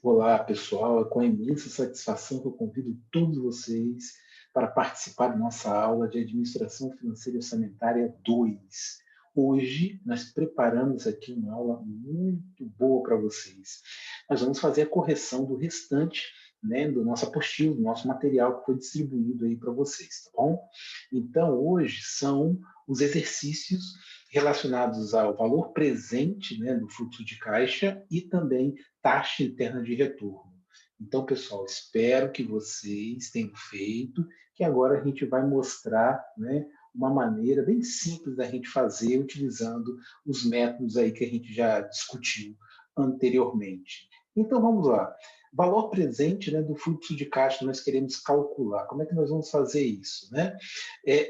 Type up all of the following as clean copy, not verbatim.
Olá, pessoal. É com imensa satisfação que eu convido todos vocês para participar da nossa aula de Administração Financeira e Orçamentária 2. Hoje, nós preparamos aqui uma aula muito boa para vocês. Nós vamos fazer a correção do restante, né, do nosso apostila, do nosso material que foi distribuído aí para vocês, tá bom? Então, hoje são os exercícios relacionados ao valor presente, né, do fluxo de caixa e também taxa interna de retorno. Então, pessoal, espero que vocês tenham feito, que agora a gente vai mostrar, né, uma maneira bem simples da gente fazer, utilizando os métodos aí que a gente já discutiu anteriormente. Então, vamos lá. Valor presente, né, do fluxo de caixa que nós queremos calcular. Como é que nós vamos fazer isso, né?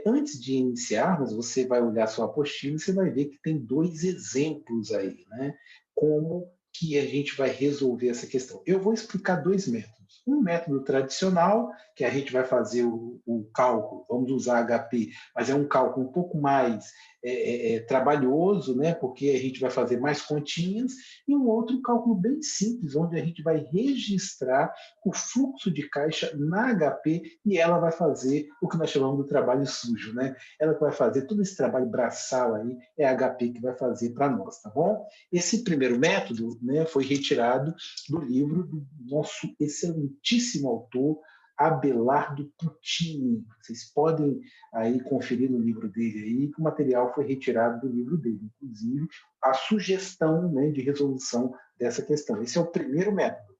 Antes de iniciarmos, você vai olhar sua apostila e você vai ver que tem dois exemplos aí, né? Como que a gente vai resolver essa questão. Eu vou explicar dois métodos. Um método tradicional, que a gente vai fazer o cálculo, vamos usar HP, mas é um cálculo um pouco mais trabalhoso, né? Porque a gente vai fazer mais continhas, e um outro cálculo bem simples, onde a gente vai registrar o fluxo de caixa na HP e ela vai fazer o que nós chamamos de trabalho sujo, né? Ela que vai fazer todo esse trabalho braçal aí, é a HP que vai fazer para nós, tá bom? Esse primeiro método, né, foi retirado do livro do nosso excelentíssimo autor, Abelardo Puccini. Vocês podem aí conferir no livro dele aí que o material foi retirado do livro dele, inclusive a sugestão, né, de resolução dessa questão. Esse é o primeiro método.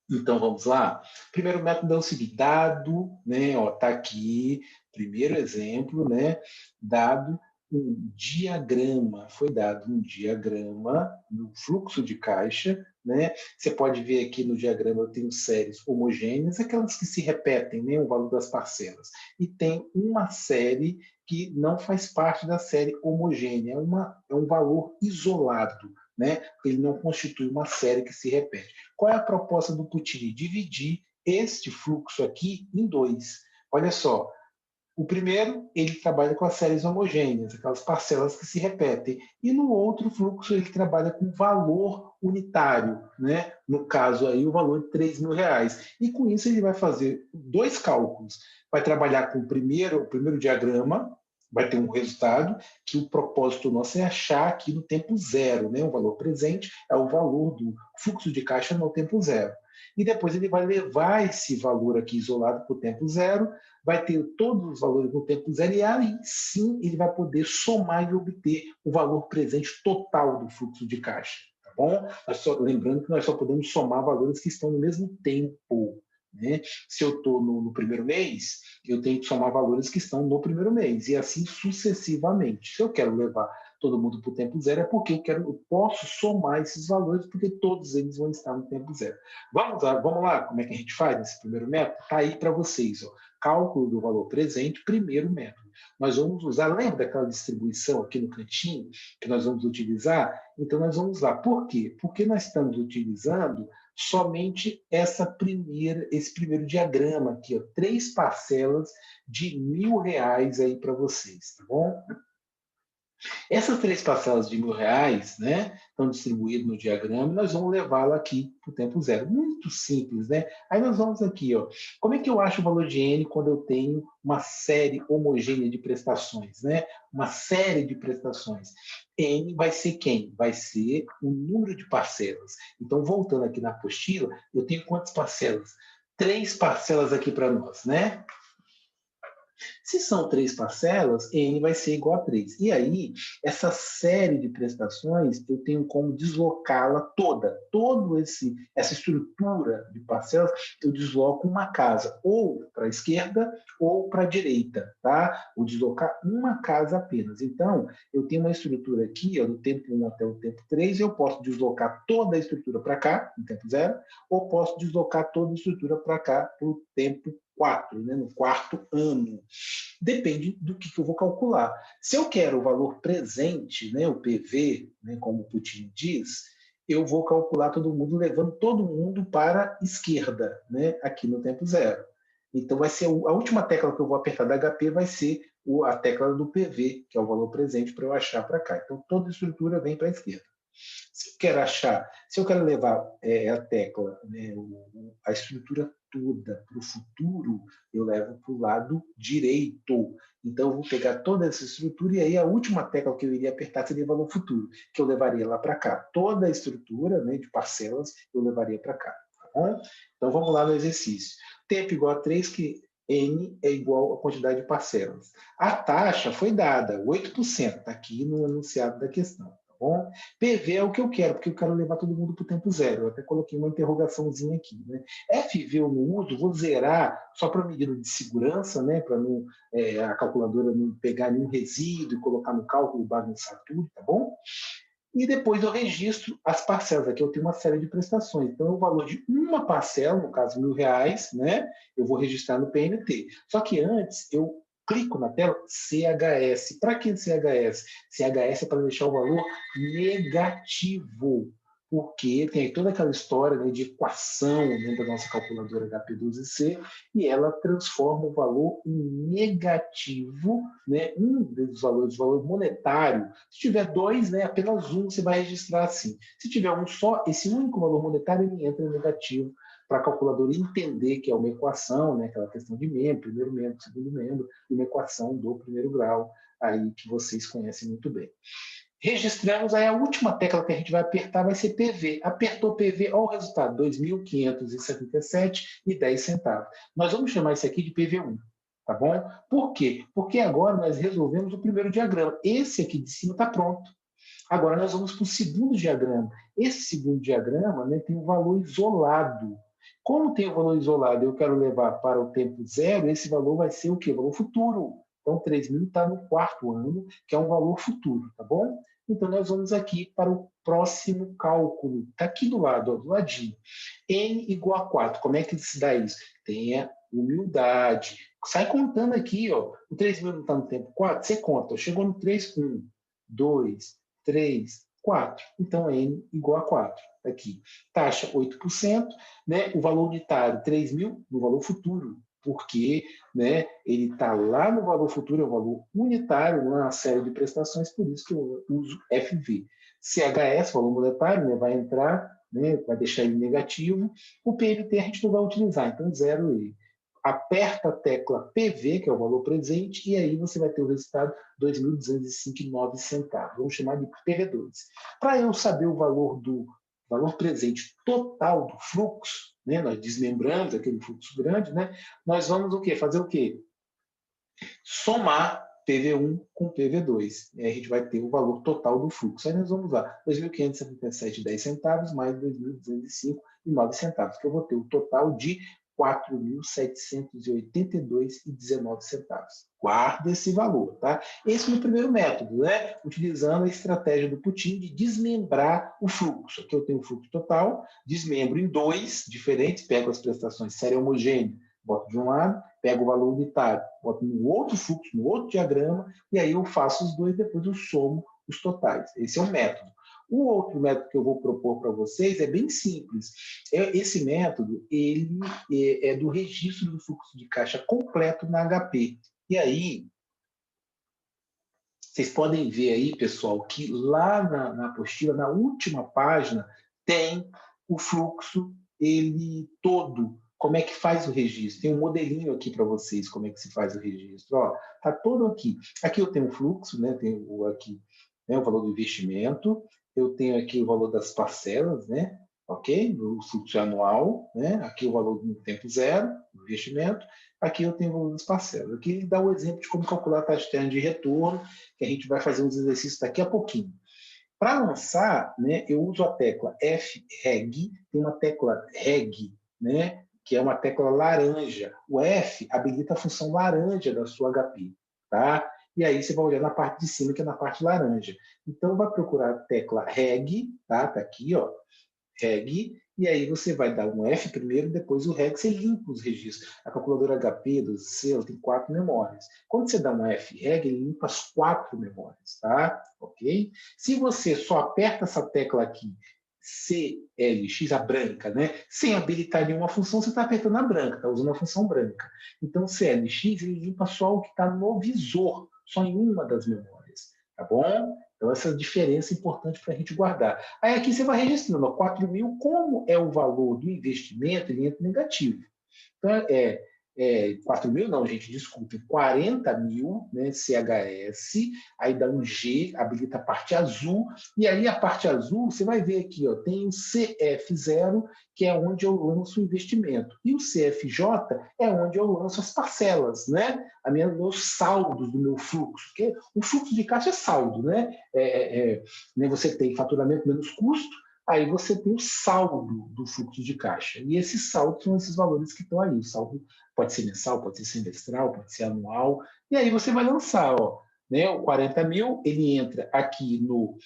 Então vamos lá. O primeiro método é o seguinte: dado, né, ó, tá aqui, primeiro exemplo, né, dado um diagrama, foi dado um diagrama no fluxo de caixa, né? Você pode ver aqui no diagrama eu tenho séries homogêneas, aquelas que se repetem, né, o valor das parcelas. E tem uma série que não faz parte da série homogênea, é um valor isolado, né? Ele não constitui uma série que se repete. Qual é a proposta do Puccini? Dividir este fluxo aqui em dois. Olha só, o primeiro, ele trabalha com as séries homogêneas, aquelas parcelas que se repetem. E no outro fluxo, ele trabalha com valor unitário, né? No caso aí, o valor de R$ 3.000. E com isso, ele vai fazer dois cálculos. Vai trabalhar com o primeiro diagrama, vai ter um resultado, que o propósito nosso é achar aqui no tempo zero, né? O valor presente é o valor do fluxo de caixa no tempo zero. E depois ele vai levar esse valor aqui isolado para o tempo zero, vai ter todos os valores no tempo zero, e aí sim ele vai poder somar e obter o valor presente total do fluxo de caixa. Tá bom? Lembrando que nós só podemos somar valores que estão no mesmo tempo. Né? Se eu estou no primeiro mês, eu tenho que somar valores que estão no primeiro mês, e assim sucessivamente. Se eu quero levar todo mundo para o tempo zero, é porque eu posso somar esses valores, porque todos eles vão estar no tempo zero. Vamos lá, como é que a gente faz nesse primeiro método? Está aí para vocês. Ó. Cálculo do valor presente, primeiro método. Nós vamos usar, lembra daquela distribuição aqui no cantinho que nós vamos utilizar? Então, nós vamos lá. Por quê? Porque nós estamos utilizando somente esse primeiro diagrama aqui, ó, 3 parcelas de R$ 1.000 aí para vocês, tá bom? Essas 3 parcelas de R$ 1.000, né, estão distribuídas no diagrama, e nós vamos levá-la aqui para o tempo zero. Muito simples, né? Aí nós vamos aqui, ó. Como é que eu acho o valor de N quando eu tenho uma série homogênea de prestações, né? Uma série de prestações. N vai ser quem? Vai ser o número de parcelas. Então, voltando aqui na apostila, eu tenho quantas parcelas? 3 parcelas aqui para nós, né? Se são 3 parcelas, N vai ser igual a 3. E aí, essa série de prestações, eu tenho como deslocá-la essa estrutura de parcelas, eu desloco uma casa, ou para a esquerda ou para a direita, tá? Vou deslocar uma casa apenas. Então, eu tenho uma estrutura aqui, ó, do tempo 1 até o tempo 3, eu posso deslocar toda a estrutura para cá, no tempo 0, ou posso deslocar toda a estrutura para cá, para o tempo 4, né, no quarto ano. Depende do que eu vou calcular. Se eu quero o valor presente, né, o PV, né, como o Putin diz, eu vou calcular todo mundo, levando todo mundo para a esquerda, né, aqui no tempo zero. Então, vai ser a última tecla que eu vou apertar da HP vai ser a tecla do PV, que é o valor presente para eu achar para cá. Então, toda a estrutura vem para a esquerda. Se eu quero achar, se eu quero levar a tecla, né, a estrutura toda para o futuro, eu levo para o lado direito. Então, eu vou pegar toda essa estrutura e aí a última tecla que eu iria apertar seria valor futuro, que eu levaria lá para cá. Toda a estrutura, né, de parcelas eu levaria para cá. Tá bom? Então, vamos lá no exercício. Tempo igual a 3, que N é igual à quantidade de parcelas. A taxa foi dada, 8%, está aqui no enunciado da questão. Tá bom? PV é o que eu quero, porque eu quero levar todo mundo para o tempo zero. Eu até coloquei uma interrogaçãozinha aqui. Né? FV eu não uso, vou zerar só para medida de segurança, né? Para não a calculadora não pegar nenhum resíduo e colocar no cálculo, bagunçar tudo, tá bom? E depois eu registro as parcelas. Aqui eu tenho uma série de prestações. Então, o valor de uma parcela, no caso R$1.000, né, eu vou registrar no PNT. Só que antes, eu clico na tela CHS. Para que CHS? CHS é para deixar o valor negativo, porque tem aí toda aquela história, né, de equação dentro da nossa calculadora HP12C, e ela transforma o valor em negativo, né, um dos valores, o valor monetário. Se tiver dois, né, apenas um você vai registrar assim. Se tiver um só, esse único valor monetário ele entra em negativo para a calculadora entender que é uma equação, né, aquela questão de membro, primeiro membro, segundo membro, e uma equação do primeiro grau, aí que vocês conhecem muito bem. Registramos, aí a última tecla que a gente vai apertar vai ser PV. Apertou PV, olha o resultado, 2.577,10. Nós vamos chamar isso aqui de PV1, tá bom? Por quê? Porque agora nós resolvemos o primeiro diagrama. Esse aqui de cima está pronto. Agora nós vamos para o segundo diagrama. Esse segundo diagrama, né, tem um valor isolado. Como tem o valor isolado, eu quero levar para o tempo zero, esse valor vai ser o quê? O valor futuro. Então, 3.000 está no quarto ano, que é um valor futuro, tá bom? Então, nós vamos aqui para o próximo cálculo. Está aqui do lado, ó, do ladinho. N igual a 4. Como é que se dá isso? Tenha humildade. Sai contando aqui, ó. O 3.000 não está no tempo 4? Você conta. Chegou no 3, 1, 2, 3, 4. Então, N igual a 4. Aqui. Taxa 8%, né? O valor unitário 3.000 no valor futuro, porque, né, ele está lá no valor futuro, é um valor unitário, numa série de prestações, por isso que eu uso FV. CHS, valor monetário, né, vai entrar, né, vai deixar ele negativo. O PNT a gente não vai utilizar, então zero ele. Aperta a tecla PV, que é o valor presente, e aí você vai ter o resultado 2.205,09. Vamos chamar de PV2. Para eu saber o valor do valor presente total do fluxo, né, nós desmembramos aquele fluxo grande, né, nós vamos o quê? Fazer o quê? Somar PV1 com PV2. E aí a gente vai ter o valor total do fluxo. Aí nós vamos lá, 2.577,10 mais 2.205,09, que eu vou ter o total de 4.782,19. Guarda esse valor, tá? Esse é o primeiro método, né? Utilizando a estratégia do Putin de desmembrar o fluxo. Aqui eu tenho o fluxo total, desmembro em dois diferentes, pego as prestações série homogênea, boto de um lado, pego o valor unitário, boto no outro fluxo, no outro diagrama, e aí eu faço os dois, depois eu somo os totais. Esse é um método. O outro método que eu vou propor para vocês é bem simples. Esse método ele é do registro do fluxo de caixa completo na HP. E aí, vocês podem ver aí, pessoal, que lá na apostila, na última página, tem o fluxo ele todo. Como é que faz o registro? Tem um modelinho aqui para vocês, como é que se faz o registro. Ó, tá todo aqui. Aqui eu tenho o fluxo, né? Tenho aqui, né, o valor do investimento, eu tenho aqui o valor das parcelas, né? Ok? O fluxo anual, né? Aqui o valor do tempo zero, do investimento. Aqui eu tenho o valor das parcelas. Aqui ele dá um exemplo de como calcular a taxa externa de retorno, que a gente vai fazer uns exercícios daqui a pouquinho. Para lançar, né, eu uso a tecla FREG, tem uma tecla REG, né, que é uma tecla laranja. O F habilita a função laranja da sua HP, tá? E aí você vai olhar na parte de cima, que é na parte laranja. Então, vai procurar a tecla REG, tá? Tá aqui, ó, REG, e aí você vai dar um F primeiro, depois o REG, você limpa os registros. A calculadora HP do C tem 4 memórias. Quando você dá um F REG, ele limpa as 4 memórias, tá? Ok? Se você só aperta essa tecla aqui, CLX, a branca, né? Sem habilitar nenhuma função, você está apertando a branca, está usando a função branca. Então, CLX, ele limpa só o que está no visor, só em uma das memórias, tá bom? Então, essa diferença é importante para a gente guardar. Aí aqui você vai registrando, ó, 4.000, como é o valor do investimento, ele entra negativo. Então, 4.000 não, gente, desculpe, 40.000, né, CHS, aí dá um G, habilita a parte azul, e aí a parte azul, você vai ver aqui, ó, tem o CF0, que é onde eu lanço o investimento, e o CFJ é onde eu lanço as parcelas, né, meus saldos do meu fluxo, porque o fluxo de caixa é saldo, né, né, você tem faturamento menos custo, aí você tem o saldo do fluxo de caixa. E esses saldos são esses valores que estão aí. O saldo pode ser mensal, pode ser semestral, pode ser anual. E aí você vai lançar, ó, né, o 40.000, ele entra aqui no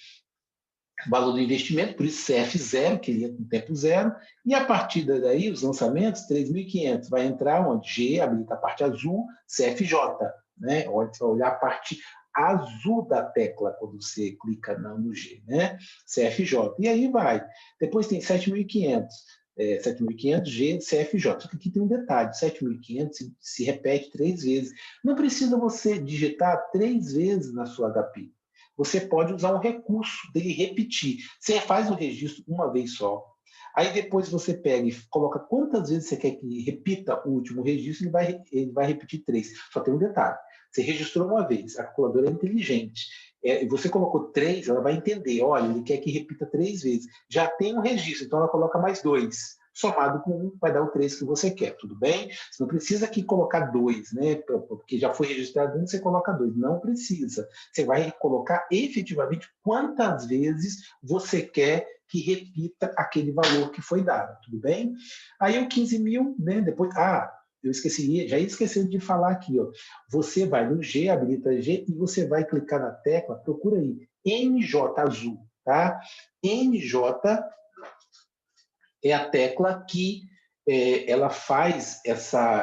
valor do investimento, por isso CF0, que ele entra no tempo zero, e a partir daí, os lançamentos, 3.500, vai entrar onde? G, habilita a parte azul, CFJ, né? Onde você vai olhar a parte azul da tecla quando você clica no G, né? CFJ. E aí vai. Depois tem 7.500, 7.500 G, CFJ. Só que aqui tem um detalhe, 7.500 se repete 3 vezes. Não precisa você digitar 3 vezes na sua HP. Você pode usar um recurso dele repetir. Você faz o registro uma vez só. Aí depois você pega e coloca quantas vezes você quer que repita o último registro, ele vai repetir 3. Só tem um detalhe. Você registrou uma vez, a calculadora é inteligente. Você colocou 3, ela vai entender. Olha, ele quer que repita 3 vezes. Já tem um registro, então ela coloca mais 2. Somado com 1, vai dar o 3 que você quer, tudo bem? Você não precisa aqui colocar 2, né? Porque já foi registrado 1, você coloca 2. Não precisa. Você vai colocar efetivamente quantas vezes você quer que repita aquele valor que foi dado, tudo bem? Aí o 15.000, né? Depois, eu esqueci, já ia esquecendo de falar aqui, ó. Você vai no G, habilita G, e você vai clicar na tecla, procura aí, NJ azul, tá? NJ é a tecla que ela faz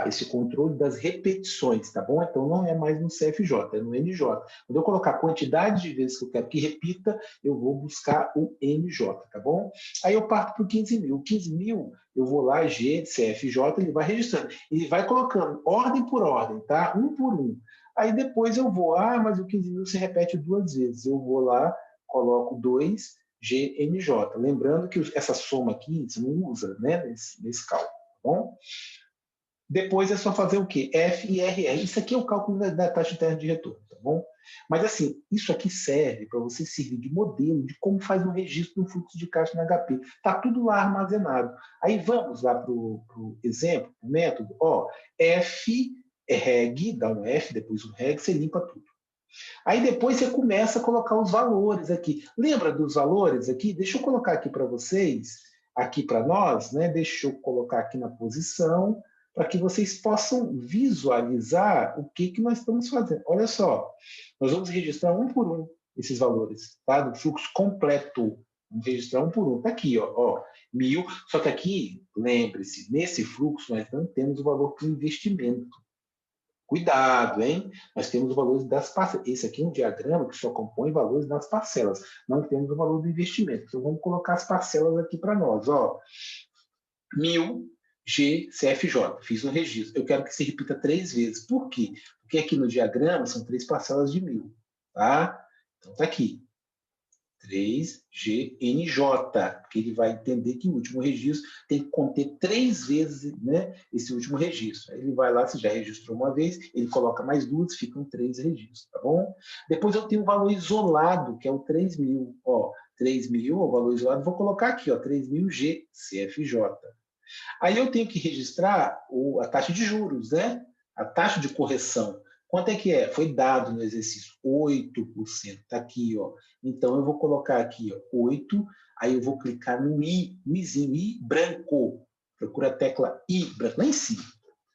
esse controle das repetições, tá bom? Então não é mais no CFJ, é no NJ. Quando eu colocar a quantidade de vezes que eu quero que repita, eu vou buscar o NJ, tá bom? Aí eu parto para o 15.000. 15.000, eu vou lá, G, CFJ, ele vai registrando. Ele vai colocando ordem por ordem, tá? Um por um. Aí depois eu vou, mas o 15.000 se repete 2 vezes. Eu vou lá, coloco 2, GNJ. Lembrando que essa soma aqui você não usa, né, nesse cálculo, tá bom? Depois é só fazer o quê? F e RR. Isso aqui é o cálculo da taxa interna de retorno, tá bom? Mas assim, isso aqui serve para você servir de modelo de como faz um registro do fluxo de caixa na HP. Está tudo lá armazenado. Aí vamos lá para o exemplo, o método. F é reg, dá um F, depois um reg, você limpa tudo. Aí depois você começa a colocar os valores aqui. Lembra dos valores aqui? Deixa eu colocar aqui para vocês, aqui para nós, né? Deixa eu colocar aqui na posição, para que vocês possam visualizar o que nós estamos fazendo. Olha só, nós vamos registrar um por um esses valores, tá? Do fluxo completo. Vamos registrar um por um. Está aqui, ó, 1.000. Só que aqui, lembre-se, nesse fluxo nós não temos o valor para o investimento. Cuidado, hein? Nós temos os valores das parcelas. Esse aqui é um diagrama que só compõe valores das parcelas. Não temos o valor do investimento. Então, vamos colocar as parcelas aqui para nós. 1.000 GCFJ. Fiz um registro. Eu quero que se repita 3 vezes. Por quê? Porque aqui no diagrama são 3 parcelas de 1.000. Tá? Então, está aqui. 3GNJ, porque ele vai entender que o último registro tem que conter 3 vezes, né, esse último registro. Aí ele vai lá, se já registrou uma vez, ele coloca mais 2, ficam 3 registros, tá bom? Depois eu tenho o valor isolado, que é o 3.000. 3.000, o valor isolado, vou colocar aqui, 3.000 GCFJ. Aí eu tenho que registrar a taxa de juros, né? A taxa de correção. Quanto é que é? Foi dado no exercício 8%. Está aqui, ó. Então eu vou colocar aqui, 8, aí eu vou clicar no I, no Izinho, I branco. Procura a tecla I branco, lá em cima,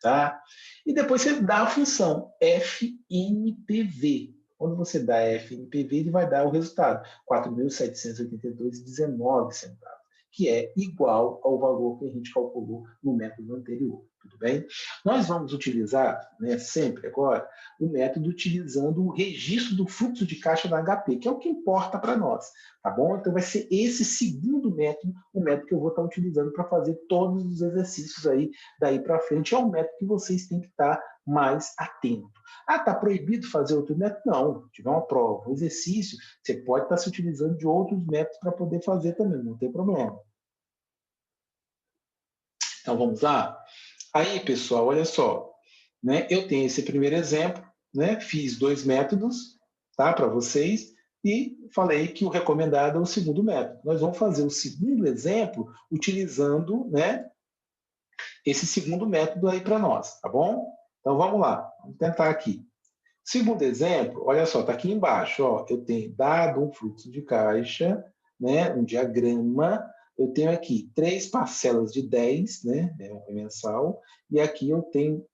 tá? E depois você dá a função FNPV. Quando você dá FNPV, ele vai dar o resultado, R$ 4.782,19, que é igual ao valor que a gente calculou no método anterior, tudo bem? Nós vamos utilizar, né, sempre agora, o método utilizando o registro do fluxo de caixa da HP, que é o que importa para nós, tá bom? Então vai ser esse segundo segundo método, o método que eu vou estar utilizando para fazer todos os exercícios aí, daí para frente, é um método que vocês têm que estar mais atento. Ah, está proibido fazer outro método? Não, se tiver uma prova, um exercício, você pode estar se utilizando de outros métodos para poder fazer também, não tem problema. Então, vamos lá? Aí, pessoal, olha só, né? Eu tenho esse primeiro exemplo, né? Fiz 2 métodos, tá, para vocês, e falei que o recomendado é o segundo método. Nós vamos fazer o segundo exemplo utilizando, né, esse segundo método aí para nós, tá bom? Então, vamos lá, vamos tentar aqui. Segundo exemplo, olha só, está aqui embaixo, ó, eu tenho dado um fluxo de caixa, né, um diagrama, eu tenho aqui 3 parcelas de 10, né, mensal, e aqui eu tenho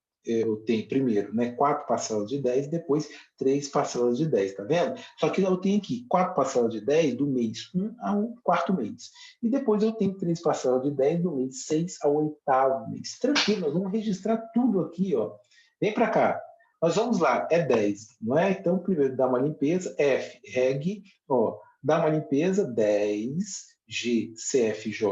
primeiro, né, 4 parcelas de 10, depois 3 parcelas de 10, tá vendo? Só que eu tenho aqui 4 parcelas de 10 do mês 1 ao quarto mês. E depois eu tenho 3 parcelas de 10 do mês 6 ao oitavo mês. Tranquilo, nós vamos registrar tudo aqui, ó. Vem para cá. Nós vamos lá, é 10, não é? Então, primeiro dá uma limpeza, F, reg, ó, dá uma limpeza, 10, G, CFJ,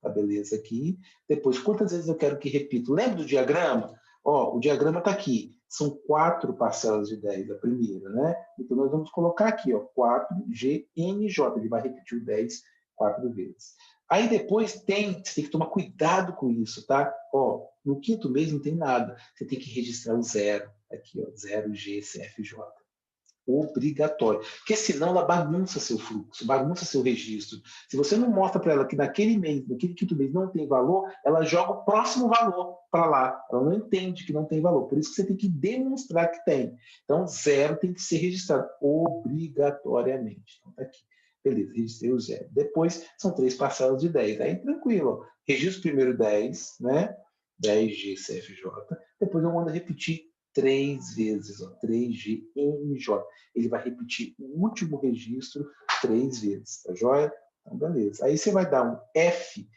tá beleza aqui. Depois, quantas vezes eu quero que repita? Lembra do diagrama? Ó, o diagrama está aqui, são 4 parcelas de 10, a primeira, né? Então, nós vamos colocar aqui, ó, 4GNJ, ele vai repetir o 10 4 vezes. Aí depois você tem que tomar cuidado com isso, tá? Ó, no quinto mês não tem nada, você tem que registrar o 0, aqui, ó, 0GCFJ. Obrigatório. Porque senão ela bagunça seu fluxo, bagunça seu registro. Se você não mostra para ela que naquele mês, naquele quinto mês não tem valor, ela joga o próximo valor para lá. Ela não entende que não tem valor. Por isso que você tem que demonstrar que tem. Então, 0 tem que ser registrado obrigatoriamente. Então, tá aqui. Beleza, registrei o 0. Depois, são 3 parcelas de 10. Aí, tranquilo. Ó. Registro primeiro 10, né? 10GCFJ. Depois eu mando repetir 3 vezes, ó, 3GNJ. Ele vai repetir o último registro 3 vezes, tá joia? Então, beleza. Aí você vai dar um F,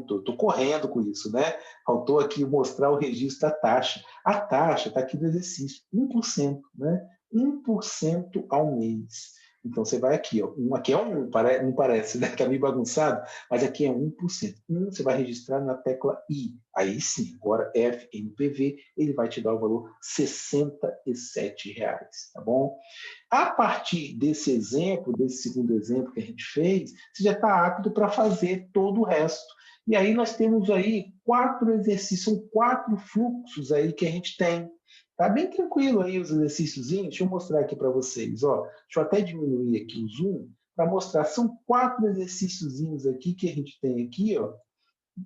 tô correndo com isso, né? Faltou aqui mostrar o registro da taxa. A taxa está aqui no exercício, 1%, né? 1% ao mês. Então, você vai aqui, ó, aqui é um, não parece, né? Está meio bagunçado, mas aqui é 1%. Você vai registrar na tecla I. Aí sim, agora FNPV, ele vai te dar o valor R$ 67, tá bom? A partir desse exemplo, desse segundo exemplo que a gente fez, você já está apto para fazer todo o resto. E aí nós temos aí 4 exercícios, são 4 fluxos aí que a gente tem. Tá bem tranquilo aí os exercíciozinhos. Deixa eu mostrar aqui para vocês. Ó. Deixa eu até diminuir aqui o zoom para mostrar. São 4 exercíciozinhos aqui que a gente tem aqui. Ó.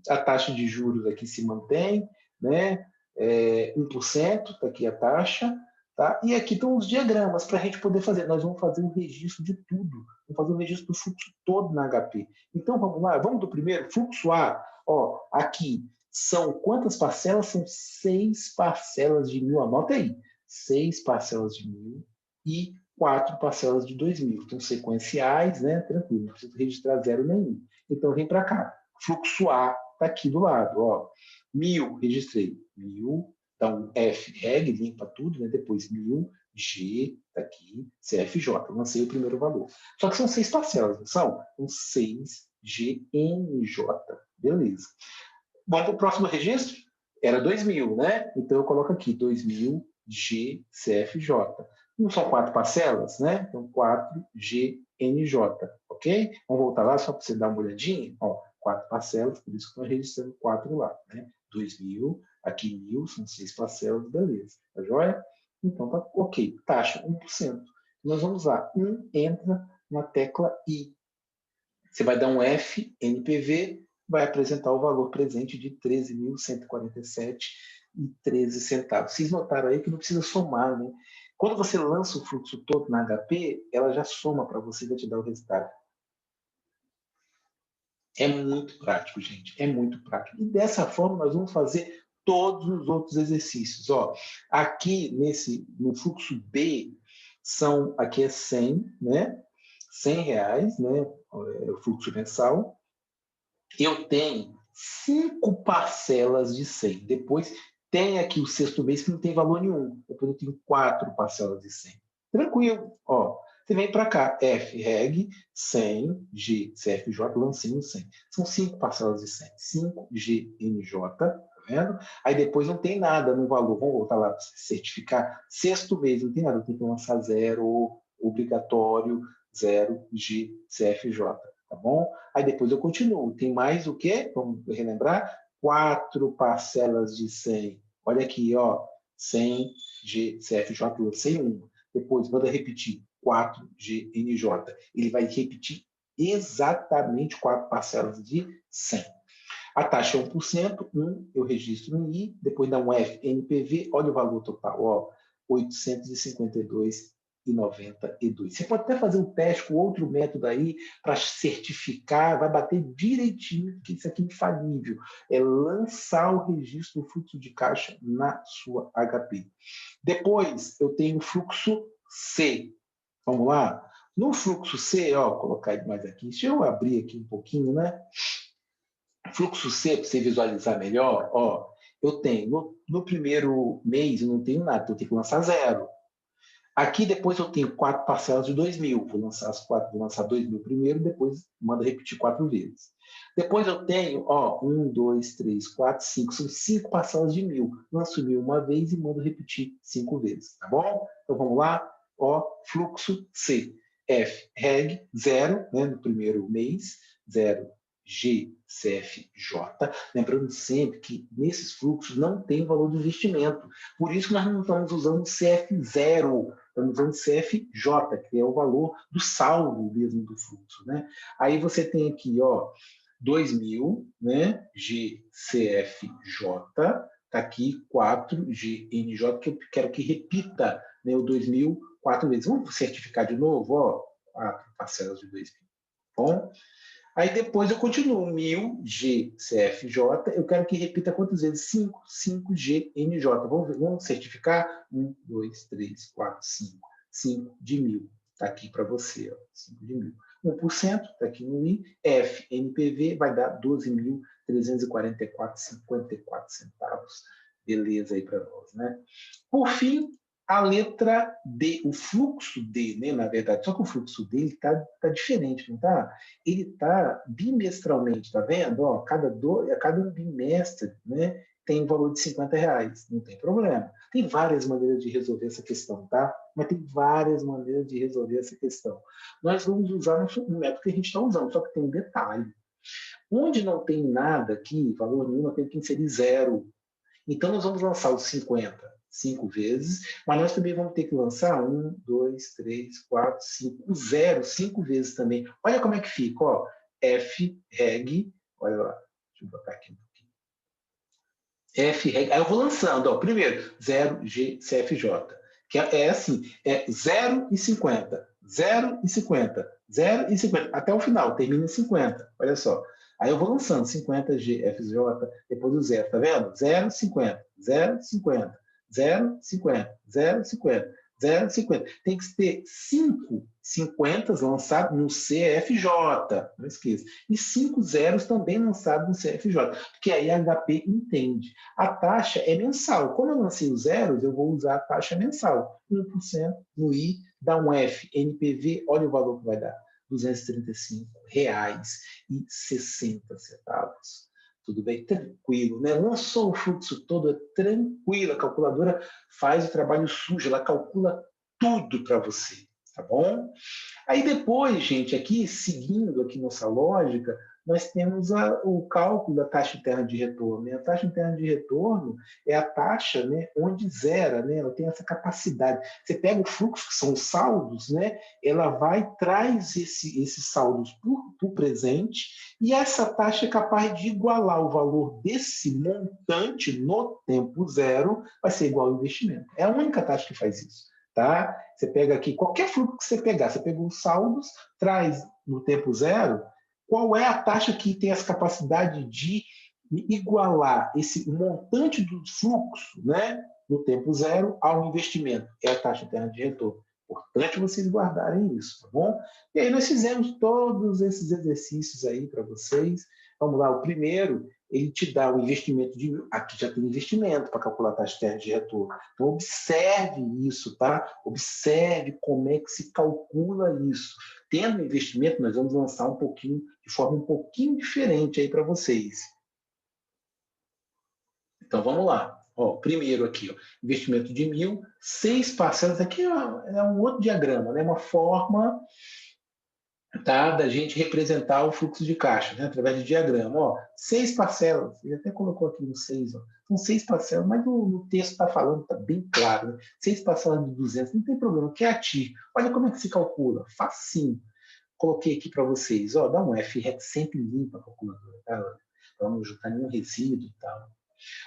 A taxa de juros aqui se mantém, né? 1%, está aqui a taxa. Tá? E aqui estão os diagramas para a gente poder fazer. Nós vamos fazer um registro de tudo. Vamos fazer um registro do fluxo todo na HP. Então, vamos lá. Vamos do primeiro. Fluxo A. Ó, aqui são quantas parcelas? São 6 parcelas de 1.000. Anota aí. 6 parcelas de 1.000 e 4 parcelas de 2.000. Então, sequenciais, né? Tranquilo. Não precisa registrar zero nenhum. Então, vem para cá. Fluxo A está aqui do lado. Ó. 1.000, registrei. 1.000. Então, F, reg, limpa tudo, né? Depois 1.000, G, tá aqui, CFJ. Lancei o primeiro valor. Só que são 6 parcelas, não são? Então, 6 GNJ. Beleza. Vamos para o próximo registro? Era 2.000, né? Então, eu coloco aqui 2.000 GCFJ. Não são 4 parcelas, né? Então, 4 GNJ, ok? Vamos voltar lá só para você dar uma olhadinha. Ó, 4 parcelas, por isso que estou registrando 4 lá, né? 2.000, aqui 1.000, são 6 parcelas, beleza. Tá joia? Então, tá ok. Taxa, 1%. Nós vamos lá. Entra na tecla I. Você vai dar um F, NPV, vai apresentar o valor presente de 13.147,13 centavos. Vocês notaram aí que não precisa somar, né? Quando você lança o fluxo todo na HP, ela já soma para você e vai te dar o resultado. É muito prático, gente. É muito prático. E dessa forma nós vamos fazer todos os outros exercícios. Ó, aqui no fluxo B, aqui é 100, né? R$ 100, né? O fluxo mensal. Eu tenho 5 parcelas de 100. Depois tem aqui o sexto mês que não tem valor nenhum. Depois eu tenho 4 parcelas de 100. Tranquilo. Ó, Você vem para cá, FREG 100, G, CFJ, lancei um 100. São 5 parcelas de 100. 5 GNJ, tá vendo? Aí depois não tem nada no valor. Vamos voltar lá para certificar. Sexto mês, não tem nada. Tem que lançar 0, obrigatório, 0 GCFJ, tá bom? Aí depois eu continuo. Tem mais o quê? Vamos relembrar? 4 parcelas de 100. Olha aqui, ó. 100 GCFJ, lancei 1. Depois, manda repetir. 4 GNJ. Ele vai repetir exatamente 4 parcelas de 100. A taxa é 1%, eu registro no I, depois dá um FNPV, olha o valor total, ó, 852,92. Você pode até fazer um teste com outro método aí para certificar, vai bater direitinho, porque isso aqui é infalível. É lançar o registro do fluxo de caixa na sua HP. Depois, eu tenho o fluxo C. Vamos lá? No fluxo C, ó, vou colocar ele mais aqui. Deixa eu abrir aqui um pouquinho, né? Fluxo C, para você visualizar melhor, ó, eu tenho, no primeiro mês eu não tenho nada, então eu tenho que lançar 0. Aqui depois eu tenho 4 parcelas de 2.000, vou lançar as 4, vou lançar 2.000 primeiro, depois manda repetir 4 vezes. Depois eu tenho, ó, 1, 2, 3, 4, 5, são 5 parcelas de 1.000. Lanço 1.000 uma vez e mando repetir 5 vezes, tá bom? Então vamos lá, ó, fluxo C. F, reg, 0, né, no primeiro mês, 0, GCFJ, lembrando sempre que nesses fluxos não tem valor do investimento. Por isso que nós não estamos usando CF0, estamos usando CFJ, que é o valor do saldo mesmo do fluxo, né? Aí você tem aqui, ó, 2.000, né? GCFJ, tá aqui 4 GNJ, que eu quero que repita, né, o 2.000 4 vezes. Vamos certificar de novo, ó, 4 parcelas de 2.000. Bom, aí depois eu continuo, 1.000 GCFJ, eu quero que repita quantas vezes? 5, 5 GNJ. Vamos certificar? 1, 2, 3, 4, 5. 5 de 1.000. Está aqui para você, ó, 5 de 1.000. 1% está aqui no I. FNPV vai dar 12.344,54 centavos. Beleza aí para nós, né? Por fim, a letra D, o fluxo D, né, na verdade, só que o fluxo dele está diferente, não está? Ele está bimestralmente, tá vendo? Ó, cada bimestre, né, tem um valor de R$50, não tem problema. Tem várias maneiras de resolver essa questão, tá? Mas tem várias maneiras de resolver essa questão. Nós vamos usar o método que a gente está usando, só que tem um detalhe. Onde não tem nada aqui, valor nenhum, tem que inserir 0. Então, nós vamos lançar os 50 5 vezes, mas nós também vamos ter que lançar 1, 2, 3, 4, 5, 0 5 vezes também. Olha como é que fica, ó. F, reg, olha lá, deixa eu botar aqui um pouquinho. F, reg, aí eu vou lançando, ó. Primeiro, 0, G, CFJ, que é assim, é 0 e 50, 0 e 50, 0 e 50, até o final, termina em 50, olha só. Aí eu vou lançando 50 GFJ, depois o 0, tá vendo? 0, 50, 0, 50, 0, 50, 0, 50, 0, 50. Tem que ter 5 50 lançados no CFJ, não esqueça. E 5 zeros também lançados no CFJ, porque aí a HP entende. A taxa é mensal. Como eu lancei os zeros, eu vou usar a taxa mensal. 1% no I, dá um F, NPV, olha o valor que vai dar. R$235,60. Tudo bem? Tranquilo, né? Lançou o fluxo todo, é tranquilo. A calculadora faz o trabalho sujo, ela calcula tudo para você, tá bom? Aí depois, gente, aqui, seguindo aqui nossa lógica, nós temos o cálculo da taxa interna de retorno. Né? A taxa interna de retorno é a taxa, né, onde zera, né? Ela tem essa capacidade. Você pega o fluxo, que são os saldos, né? Ela vai, traz esses saldos para o presente, e essa taxa é capaz de igualar o valor desse montante no tempo zero, vai ser igual ao investimento. É a única taxa que faz isso. Tá? Você pega aqui, qualquer fluxo que você pegar, você pega os saldos, traz no tempo zero, qual é a taxa que tem essa capacidade de igualar esse montante do fluxo, né, no tempo zero ao investimento? É a taxa interna de retorno. Importante vocês guardarem isso, tá bom? E aí nós fizemos todos esses exercícios aí para vocês. Vamos lá, o primeiro, ele te dá o investimento de... Aqui já tem investimento para calcular a taxa interna de retorno. Então, observe isso, tá? Observe como é que se calcula isso. Tendo investimento, nós vamos lançar um pouquinho, de forma um pouquinho diferente aí para vocês. Então, vamos lá. Ó, primeiro aqui, ó, investimento de 1.000, 6 parcelas. Aqui é um outro diagrama, né? Uma forma, tá, da gente representar o fluxo de caixa, né? Através de diagrama. Ó, 6 parcelas. Ele até colocou aqui no 6. Ó. São 6 parcelas, mas no texto está falando, está bem claro. Né? 6 parcelas de 200, não tem problema. Que é ativo. Olha como é que se calcula. Facinho. Coloquei aqui para vocês. Ó, dá um F sempre limpa a calculadora. Tá? Para não juntar nenhum resíduo e tal.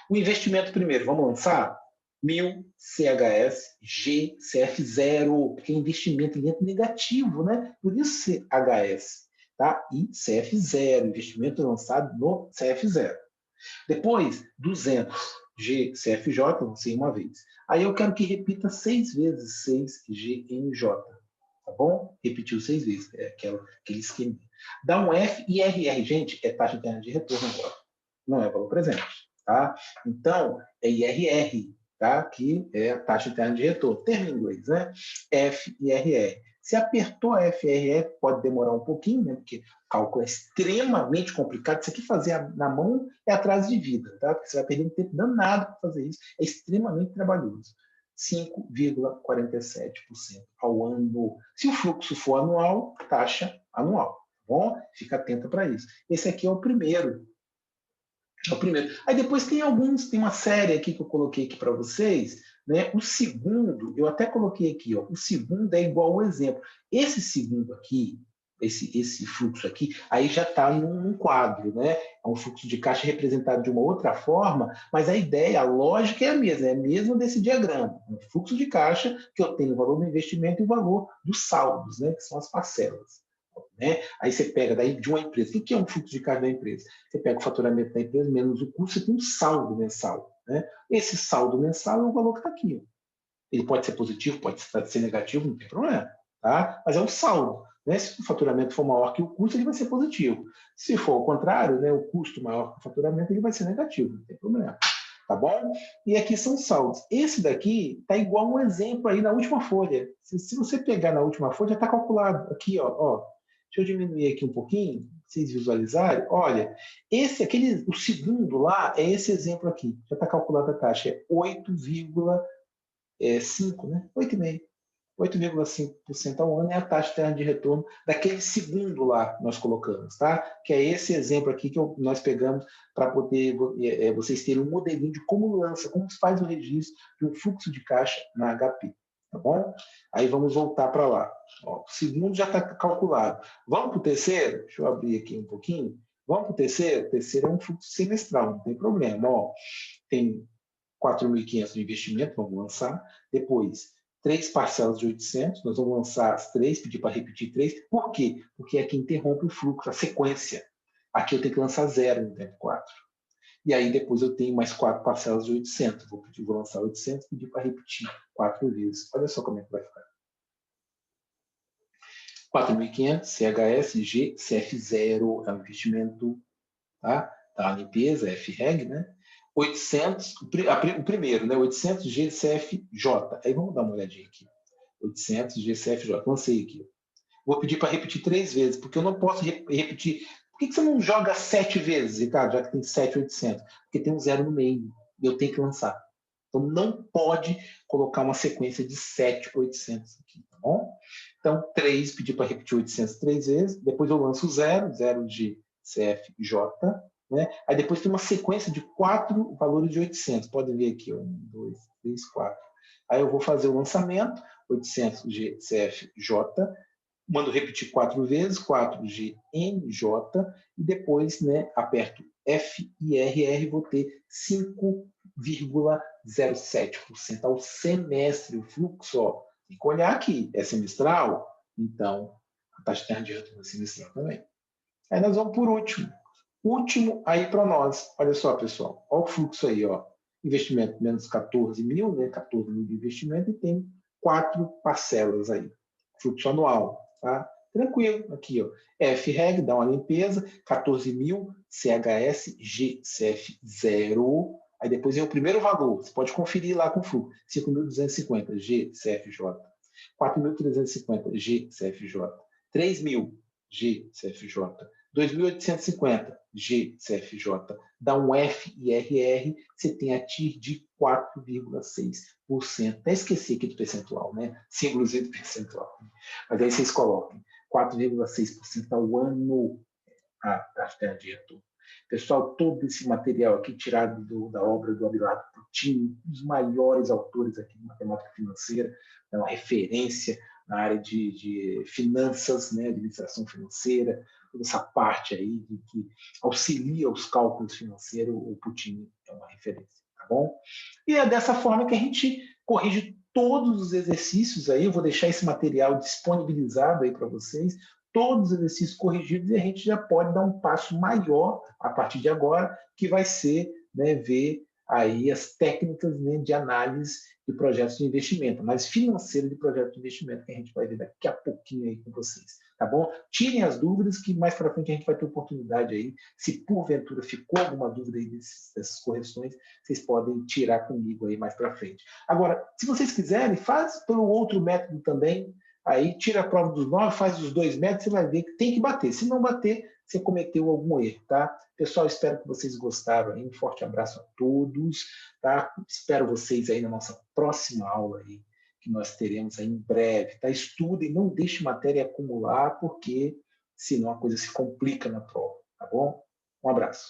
O investimento primeiro, vamos lançar? 1.000 CHS, G, CF0, porque investimento em dentro negativo, né? Por isso CHS, tá? E CF0, investimento lançado no CF0. Depois, 200, G, CFJ, lancei uma vez. Aí eu quero que repita 6 vezes 6 GNJ, tá bom? Repetiu 6 vezes, é aquele esquema. Dá um F e RR, gente, é taxa interna de retorno agora, não é valor presente. Tá? Então, é IRR, tá? Que é a taxa interna de retorno. Termo em inglês, né? FIRR. Se apertou a FIRR, pode demorar um pouquinho, né? Porque o cálculo é extremamente complicado. Isso aqui fazer na mão é atraso de vida, tá? Porque você vai perder um tempo danado para fazer isso. É extremamente trabalhoso. 5,47% ao ano. Se o fluxo for anual, taxa anual. Tá bom? Fica atento para isso. Esse aqui é o primeiro. É o primeiro. Aí depois tem uma série aqui que eu coloquei aqui para vocês, né? O segundo, eu até coloquei aqui, ó, o segundo é igual ao exemplo. Esse segundo aqui, esse fluxo aqui, aí já está num quadro, né? É um fluxo de caixa representado de uma outra forma, mas a ideia, a lógica é a mesma desse diagrama. Um fluxo de caixa que eu tenho o valor do investimento e o valor dos saldos, né? Que são as parcelas. Né? Aí você pega daí de uma empresa. O que é um fluxo de caixa da empresa? Você pega o faturamento da empresa menos o custo, você tem um saldo mensal. Né? Esse saldo mensal é o valor que está aqui. Ó. Ele pode ser positivo, pode ser negativo, não tem problema. Tá? Mas é um saldo. Né? Se o faturamento for maior que o custo, ele vai ser positivo. Se for o contrário, né, o custo maior que o faturamento, ele vai ser negativo, não tem problema. Tá bom? E aqui são saldos. Esse daqui está igual um exemplo aí na última folha. Se você pegar na última folha, já está calculado. Aqui, ó. Deixa eu diminuir aqui um pouquinho, para vocês visualizarem. Olha, o segundo lá é esse exemplo aqui. Já está calculada a taxa, é 8,5, né? 8,5. 8,5% ao ano é a taxa interna de retorno daquele segundo lá que nós colocamos, tá? Que é esse exemplo aqui que nós pegamos para poder vocês terem um modelinho de como lança, como se faz o registro de um fluxo de caixa na HP. Tá bom? Aí vamos voltar para lá. Ó, o segundo já está calculado. Vamos para o terceiro? Deixa eu abrir aqui um pouquinho. Vamos para o terceiro? O terceiro é um fluxo semestral, não tem problema. Ó, tem 4.500 de investimento, vamos lançar. Depois, 3 parcelas de 800, nós vamos lançar as 3, pedir para repetir 3. Por quê? Porque aqui interrompe o fluxo, a sequência. Aqui eu tenho que lançar 0 no tempo 4. E aí depois eu tenho mais 4 parcelas de 800. Vou lançar 800 e pedir para repetir 4 vezes. Olha só como é que vai ficar. 4.500, CHS, G, CF0 é um investimento, tá? A limpeza, FREG, né? 800, o primeiro, né? 800 GCFJ. Aí vamos dar uma olhadinha aqui. 800 GCFJ. Lancei aqui. Vou pedir para repetir 3 vezes, porque eu não posso repetir. Por que você não joga 7 vezes, Ricardo, já que tem 7.800? Porque tem um 0 no meio. E eu tenho que lançar. Então, não pode colocar uma sequência de 7.800 aqui, tá bom? Então, 3, pedir para repetir 800 3 vezes. Depois eu lanço o 0 de CFJ. Né? Aí depois tem uma sequência de 4 valores de 800. Podem ver aqui, 1, 2, 3, 4. Aí eu vou fazer o lançamento, 800 GCFJ, mando repetir 4 vezes, 4GNJ, e depois, né, aperto FIRR, vou ter 5,07% ao semestre. O fluxo, ó, tem que olhar aqui, é semestral, então a taxa interna de retorno é semestral também. Aí nós vamos por último aí para nós. Olha só, pessoal, olha o fluxo aí, ó. Investimento menos 14 mil, né? 14 mil de investimento e tem 4 parcelas aí. Fluxo anual, tá? Tranquilo, aqui, ó. FREG, dá uma limpeza, 14.000, CHS, GCF 0. Aí depois vem o primeiro valor, você pode conferir lá com o fluxo. 5.250, GCFJ. 4.350, GCFJ. 3.000, GCFJ. 2.850, GCFJ. Dá um FIRR, você tem a TIR de 4,6%. Até esqueci aqui do percentual, né? Símbolozinho do percentual. Mas aí vocês coloquem 4,6% ao ano da diretor. Pessoal, todo esse material aqui tirado da obra do Abelardo Puccini, um dos maiores autores aqui de matemática financeira, é uma referência na área de finanças, né, administração financeira, toda essa parte aí de que auxilia os cálculos financeiros, o Puccini é uma referência, tá bom? E é dessa forma que a gente corrige todos os exercícios aí, eu vou deixar esse material disponibilizado aí para vocês, todos os exercícios corrigidos, e a gente já pode dar um passo maior a partir de agora, que vai ser, né, ver aí as técnicas, né, de análise de projetos de investimento, análise financeira de projetos de investimento, que a gente vai ver daqui a pouquinho aí com vocês, tá bom? Tirem as dúvidas, que mais para frente a gente vai ter oportunidade aí, se porventura ficou alguma dúvida aí dessas correções, vocês podem tirar comigo aí mais para frente. Agora, se vocês quiserem, faz pelo outro método também. Aí tira a prova dos 9, faz os 2 métodos, você vai ver que tem que bater. Se não bater, você cometeu algum erro, tá? Pessoal, espero que vocês gostaram aí. Um forte abraço a todos, tá? Espero vocês aí na nossa próxima aula aí, que nós teremos aí em breve, tá? Estudem, não deixe matéria acumular, porque senão a coisa se complica na prova, tá bom? Um abraço.